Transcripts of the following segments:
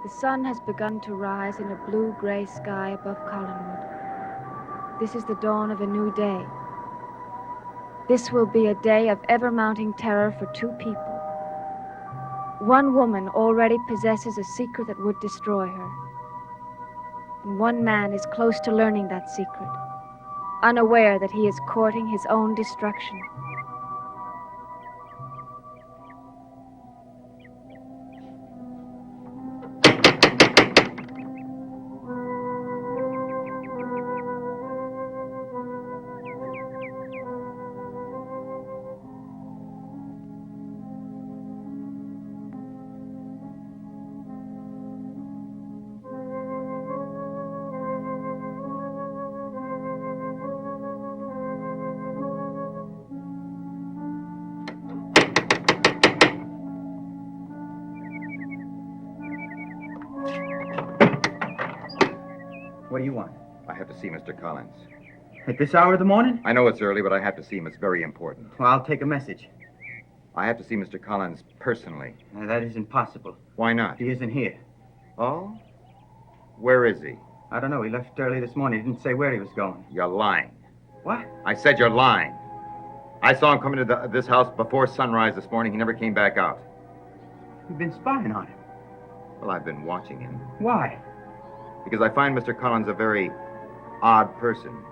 The sun has begun to rise in a blue-gray sky above Collinwood. This is the dawn of a new day. This will be a day of ever-mounting terror for two people. One woman already possesses a secret that would destroy her. And one man is close to learning that secret, unaware that he is courting his own destruction. What do you want? I have to see Mr. Collins. At this hour of the morning? I know it's early, but I have to see him. It's very important. Well, I'll take a message. I have to see Mr. Collins personally. Now, that isn't possible. Why not? He isn't here. Oh? Where is he? I don't know. He left early this morning. He didn't say where he was going. You're lying. What? I said you're lying. I saw him come into this house before sunrise this morning. He never came back out. You've been spying on him. Well, I've been watching him. Why? Because I find Mr. Collins a very odd person.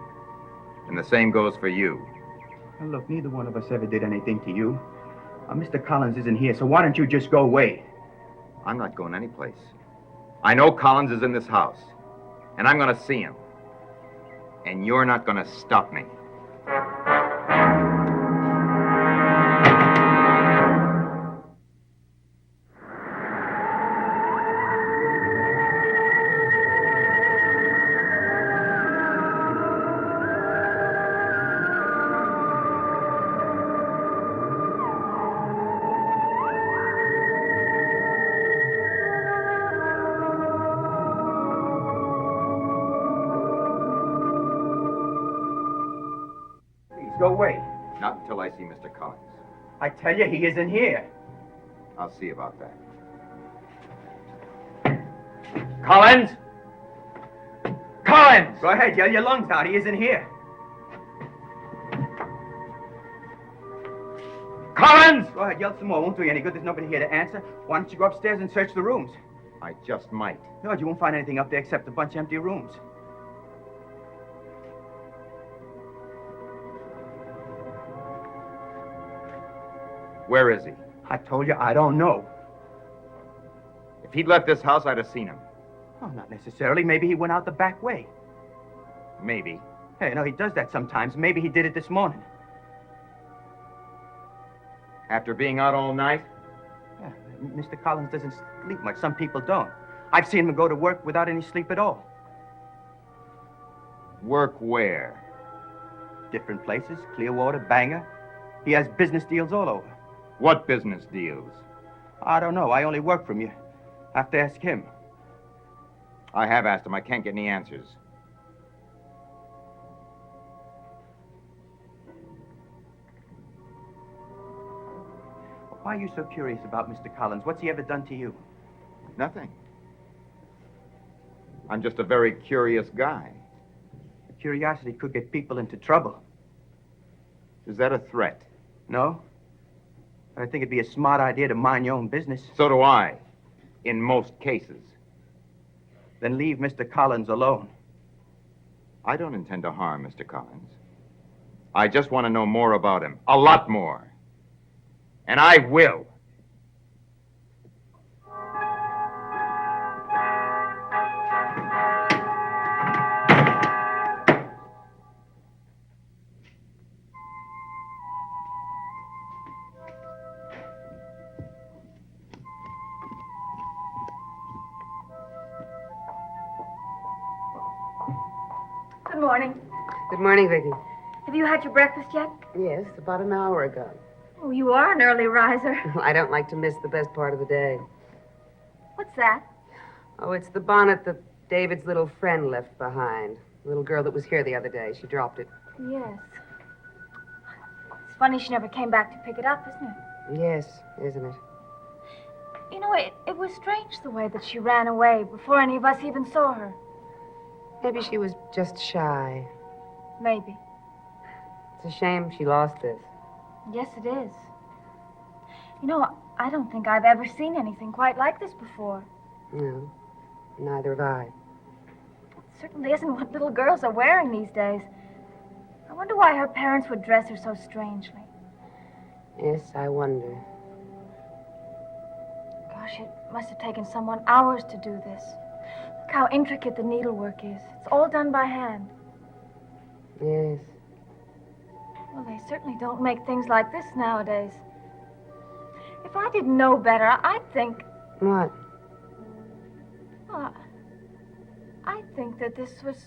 And the same goes for you. Well, look, neither one of us ever did anything to you. Mr. Collins isn't here, so why don't you just go away? I'm not going anyplace. I know Collins is in this house. And I'm going to see him. And you're not going to stop me. Go away. Not until I see Mr. Collins. I tell you, he isn't here. I'll see about that. Collins! Collins! Go ahead, yell your lungs out. He isn't here. Collins! Go ahead, yell some more. Won't do you any good. There's nobody here to answer. Why don't you go upstairs and search the rooms? I just might. No, you won't find anything up there except a bunch of empty rooms. Where is he? I told you, I don't know. If he'd left this house, I'd have seen him. Oh, not necessarily. Maybe he went out the back way. Maybe. Hey, no, he does that sometimes. Maybe he did it this morning. After being out all night? Yeah, Mr. Collins doesn't sleep much. Some people don't. I've seen him go to work without any sleep at all. Work where? Different places. Clearwater, Bangor. He has business deals all over. What business deals? I don't know. I only work from you. Have to ask him. I have asked him. I can't get any answers. Why are you so curious about Mr. Collins? What's he ever done to you? Nothing. I'm just a very curious guy. Curiosity could get people into trouble. Is that a threat? No? But I think it'd be a smart idea to mind your own business. So do I, in most cases. Then leave Mr. Collins alone. I don't intend to harm Mr. Collins. I just want to know more about him. A lot more. And I will. Good morning. Good morning, Vicky. Have you had your breakfast yet? Yes, about an hour ago. Oh, you are an early riser. I don't like to miss the best part of the day. What's that? Oh, it's the bonnet that David's little friend left behind. The little girl that was here the other day. She dropped it. Yes. It's funny she never came back to pick it up, isn't it? Yes, isn't it? You know, know, it was strange the way that she ran away before any of us even saw her. Maybe she was just shy. Maybe. It's a shame she lost this. Yes, it is. You know, I don't think I've ever seen anything quite like this before. No, neither have I. It certainly isn't what little girls are wearing these days. I wonder why her parents would dress her so strangely. Yes, I wonder. Gosh, it must have taken someone hours to do this. Look how intricate the needlework is. It's all done by hand. Yes. Well, they certainly don't make things like this nowadays. If I didn't know better, I'd think... What? Well, I think that this was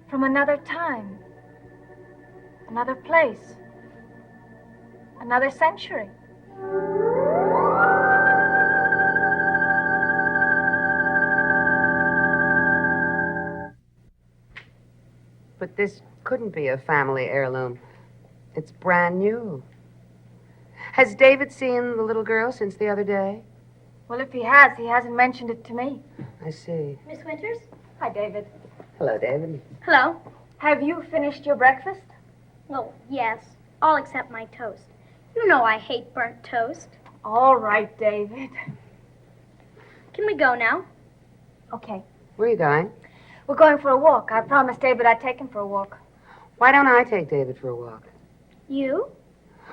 from another time. Another place. Another century. But this couldn't be a family heirloom. It's brand new. Has David seen the little girl since the other day? Well, if he has, he hasn't mentioned it to me. I see. Miss Winters? Hi, David. Hello, David. Hello. Have you finished your breakfast? Oh, yes. All except my toast. You know I hate burnt toast. All right, David. Can we go now? Okay. Where are you going? We're going for a walk. I promised David I'd take him for a walk. Why don't I take David for a walk? You?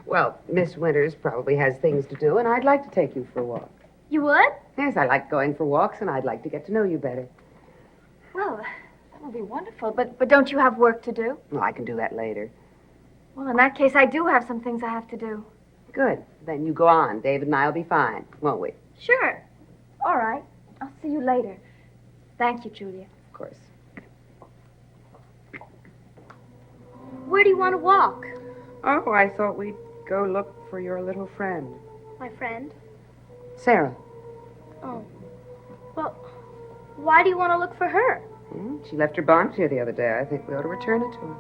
Well, Miss Winters probably has things to do, and I'd like to take you for a walk. You would? Yes, I like going for walks, and I'd like to get to know you better. Well, that would be wonderful. But don't you have work to do? Well, I can do that later. Well, in that case, I do have some things I have to do. Good. Then you go on. David and I'll be fine, won't we? Sure. All right. I'll see you later. Thank you, Julia. Of course. Where do you want to walk? Oh, I thought we'd go look for your little friend. My friend? Sarah. Oh. Well, why do you want to look for her? She left her bonnet here the other day. I think we ought to return it to her.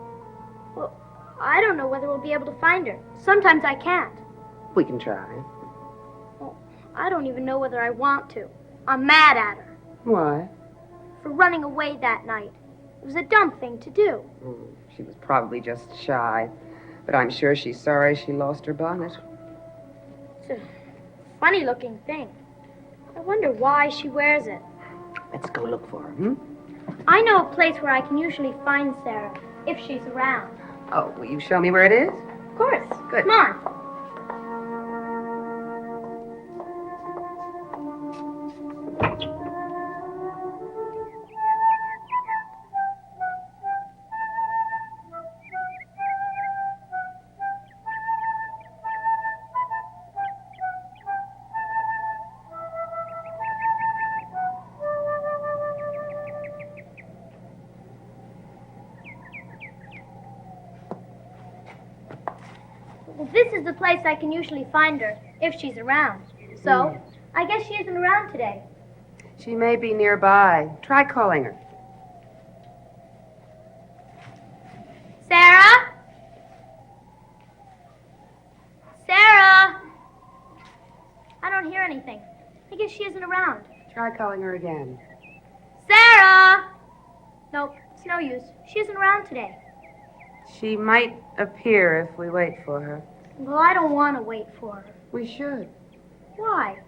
Well, I don't know whether we'll be able to find her. Sometimes I can't. We can try. Well, I don't even know whether I want to. I'm mad at her Why? for running away that night. It was a dumb thing to do. She was probably just shy. But I'm sure she's sorry she lost her bonnet. It's a funny-looking thing. I wonder why she wears it. Let's go look for her, I know a place where I can usually find Sarah, if she's around. Oh, will you show me where it is? Of course. Good. Come on. This is the place I can usually find her, if she's around. So, I guess she isn't around today. She may be nearby. Try calling her. Sarah? Sarah? I don't hear anything. I guess she isn't around. Try calling her again. Sarah? Nope, it's no use. She isn't around today. She might appear if we wait for her. Well, I don't want to wait for her. We should. Why?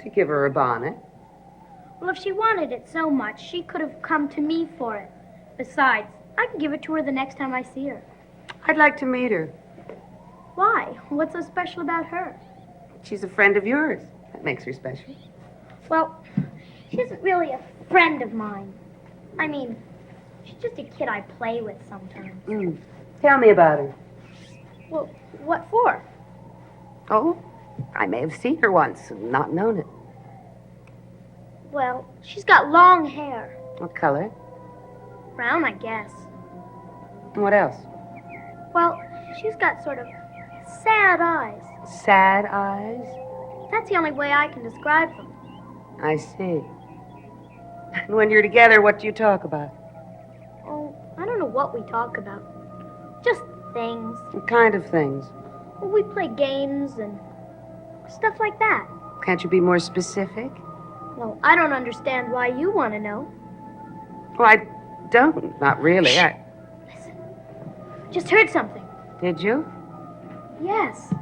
To give her a bonnet. Well, if she wanted it so much, she could have come to me for it. Besides, I can give it to her the next time I see her. I'd like to meet her. Why? What's so special about her? She's a friend of yours. That makes her special. Well, she isn't really a friend of mine. I mean, she's just a kid I play with sometimes. Tell me about her. Well, what for? Oh, I may have seen her once and not known it. Well, she's got long hair. What color? Brown, I guess. And what else? Well, she's got sort of sad eyes. Sad eyes? That's the only way I can describe them. I see. And when you're together, what do you talk about? Oh, I don't know what we talk about. Just things. What kind of things? Well, we play games and stuff like that. Can't you be more specific? Well, I don't understand why you want to know. Well, I don't. Not really. Listen. Just heard something. Did you? Yes.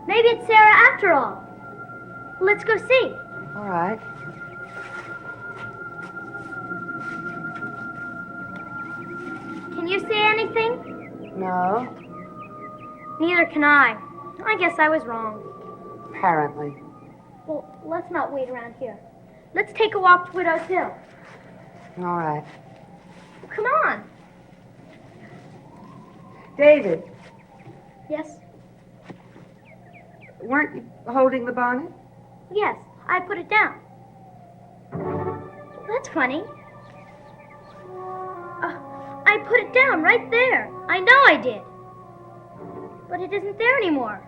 Maybe it's Sarah after all. Let's go see. All right. Can you say anything? No, Neither can I. I guess I was wrong. apparently. Well, let's not wait around here. Let's take a walk to Widow's Hill. All right. Come on. David, Yes? weren't you holding the bonnet? Yes, I put it down. That's funny. I put it down right there. I know I did. But it isn't there anymore.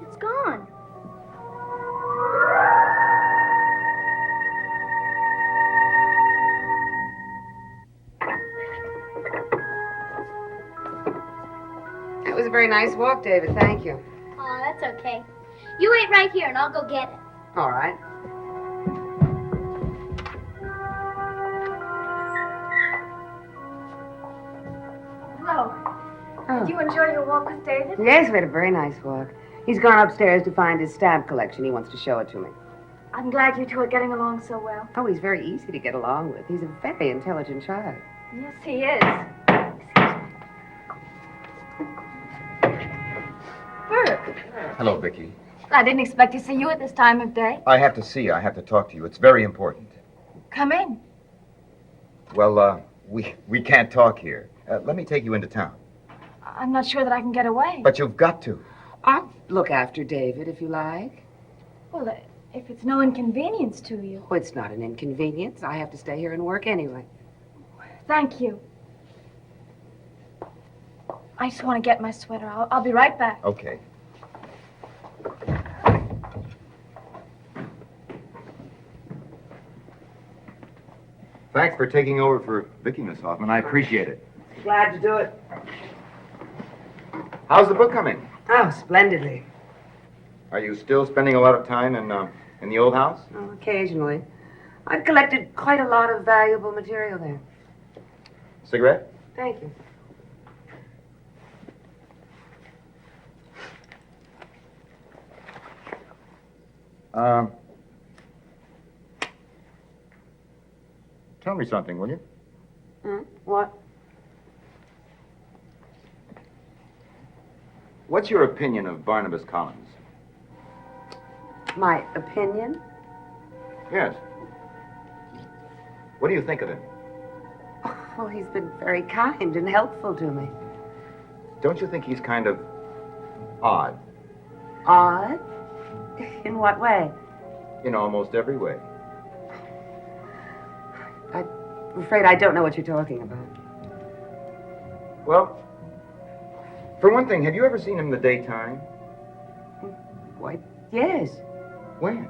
It's gone. It was a very nice walk, David. Thank you. Oh, that's okay. You wait right here and I'll go get it. All right. Hello. Oh. Did you enjoy your walk with David? Yes, we had a very nice walk. He's gone upstairs to find his stamp collection. He wants to show it to me. I'm glad you two are getting along so well. Oh, he's very easy to get along with. He's a very intelligent child. Yes, he is. Bert, Hello, Vicky. I didn't expect to see you at this time of day. I have to see you. I have to talk to you. It's very important. Come in. Well, we can't talk here. Let me take you into town. I'm not sure that I can get away. But you've got to. I'll look after David if you like. Well, if it's no inconvenience to you. Oh, it's not an inconvenience. I have to stay here and work anyway. Thank you. I just want to get my sweater. I'll be right back. Okay. Thanks for taking over for Vicky, Miss Hoffman. I appreciate it. Glad to do it. How's the book coming? Oh, splendidly. Are you still spending a lot of time in the old house? Oh, occasionally. I've collected quite a lot of valuable material there. Cigarette? Thank you. Tell me something, will you? What? What's your opinion of Barnabas Collins? My opinion? Yes. What do you think of him? Oh, he's been very kind and helpful to me. Don't you think he's kind of odd Odd? In what way? in almost every way? I'm afraid I don't know what you're talking about. Well, for one thing, have you ever seen him in the daytime? Why, yes. When?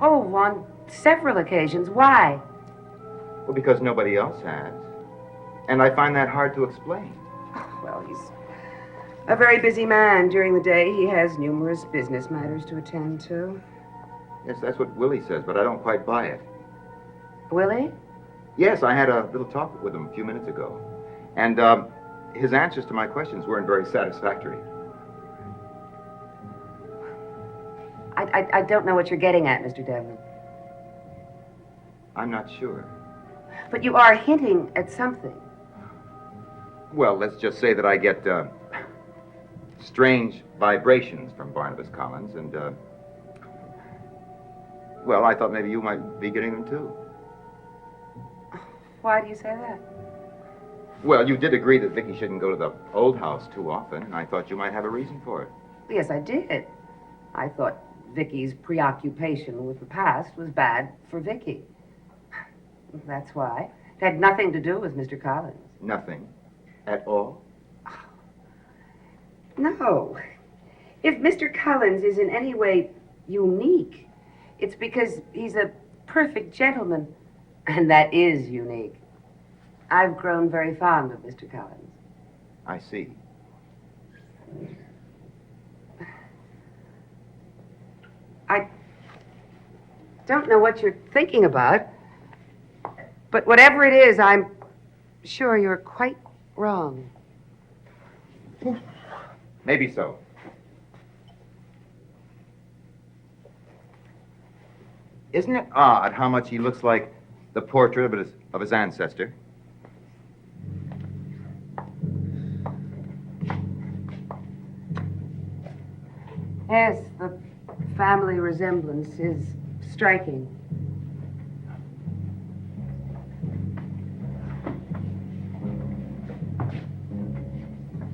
Oh, on several occasions. Why? Well, because nobody else has. And I find that hard to explain. Well, he's a very busy man. During the day, he has numerous business matters to attend to. Yes, that's what Willie says, but I don't quite buy it. Willie? Yes, I had a little talk with him a few minutes ago. And his answers to my questions weren't very satisfactory. I don't know what you're getting at, Mr. Devlin. I'm not sure. But you are hinting at something. Well, let's just say that I get strange vibrations from Barnabas Collins, and, well, I thought maybe you might be getting them too. Why do you say that? Well, you did agree that Vicky shouldn't go to the old house too often, and I thought you might have a reason for it. Yes, I did. I thought Vicky's preoccupation with the past was bad for Vicky. That's why. It had nothing to do with Mr. Collins. Nothing at all? No. If Mr. Collins is in any way unique, it's because he's a perfect gentleman. And that is unique. I've grown very fond of Mr. Collins. I see. don't know what you're thinking about. But whatever it is, I'm sure you're quite wrong. Maybe so. Isn't it odd how much he looks like the portrait of his ancestor? Yes, the family resemblance is striking.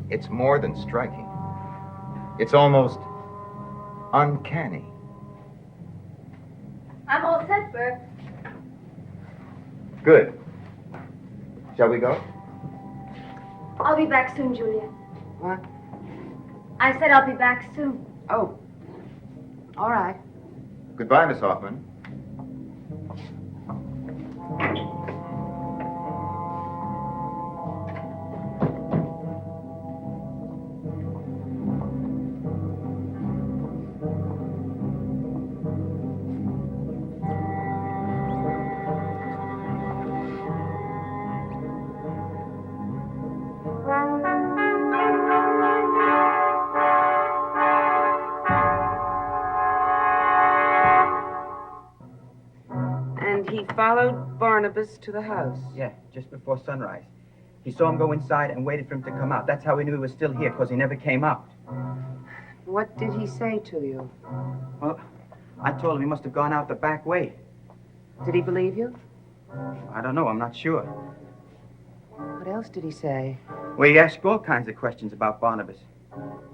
It's more than striking. It's almost uncanny. I'm all set, Burke. Good. Shall we go? I'll be back soon, Julia. What? I said I'll be back soon. Oh, all right. Goodbye, Miss Hoffman. And he followed Barnabas to the house. Yeah, just before sunrise. He saw him go inside and waited for him to come out. That's how he knew he was still here, because he never came out. What did he say to you? Well, I told him he must have gone out the back way. Did he believe you? I don't know, I'm not sure. What else did he say? Well, he asked all kinds of questions about Barnabas.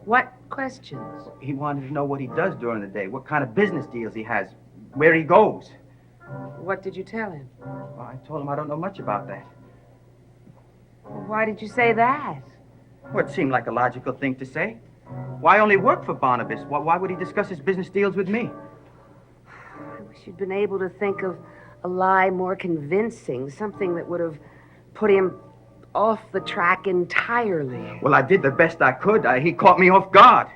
What questions? He wanted to know what he does during the day, what kind of business deals he has, where he goes. What did you tell him? Well, I told him I don't know much about that. Why did you say that? Well, it seemed like a logical thing to say. Why only work for Barnabas? Why would he discuss his business deals with me? I wish you'd been able to think of a lie more convincing, something that would have put him off the track entirely. Well, I did the best I could. He caught me off guard.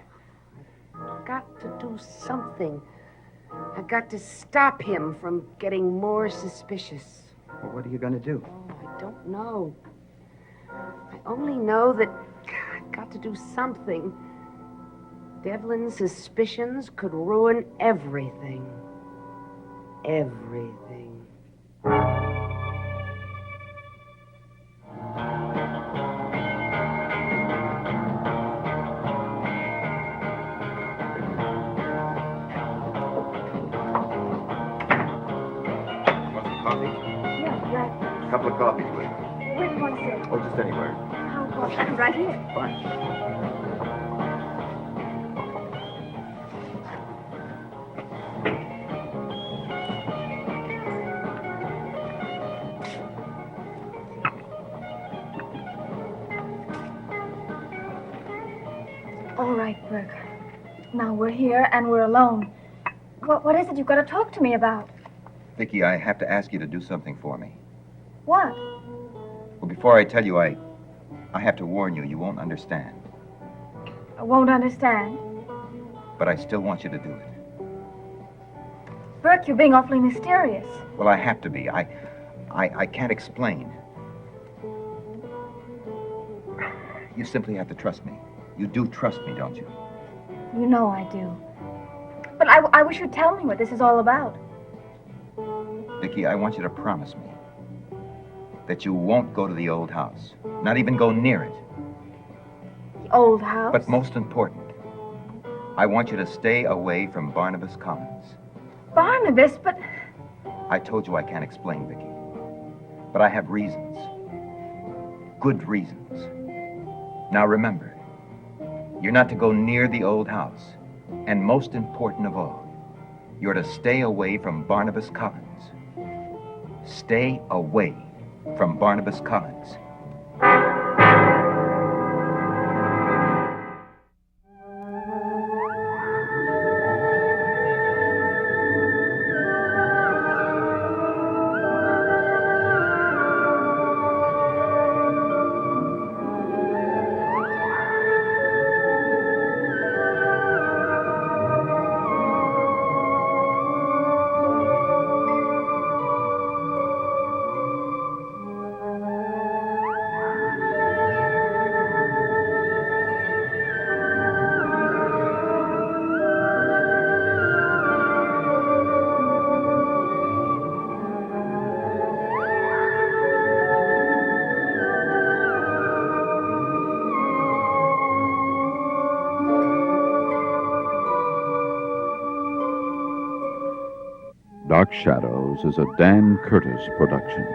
Got to do something. I got to stop him from getting more suspicious. Well, what are you going to do? Oh, I don't know. I only know that I've got to do something. Devlin's suspicions could ruin everything. Everything. Want some coffee? Yeah, right. A couple of coffees, please. Where do you want to sit? Oh, just anywhere. How about right here? Fine. All right, Burke. Now we're here and we're alone. What is it you've got to talk to me about? Vicky, I have to ask you to do something for me. What? Well, before I tell you, I have to warn you, you won't understand. I won't understand. But I still want you to do it. Burke, you're being awfully mysterious. Well, I have to be. I can't explain. You simply have to trust me. You do trust me, don't you? You know I do. But I wish you'd tell me what this is all about. Vicky, I want you to promise me that you won't go to the old house. Not even go near it. The old house? But most important, I want you to stay away from Barnabas Collins. Barnabas, but... I told you I can't explain, Vicky. But I have reasons. Good reasons. Now remember, you're not to go near the old house. And most important of all, you're to stay away from Barnabas Collins. Stay away from Barnabas Collins. Dark Shadows is a Dan Curtis production.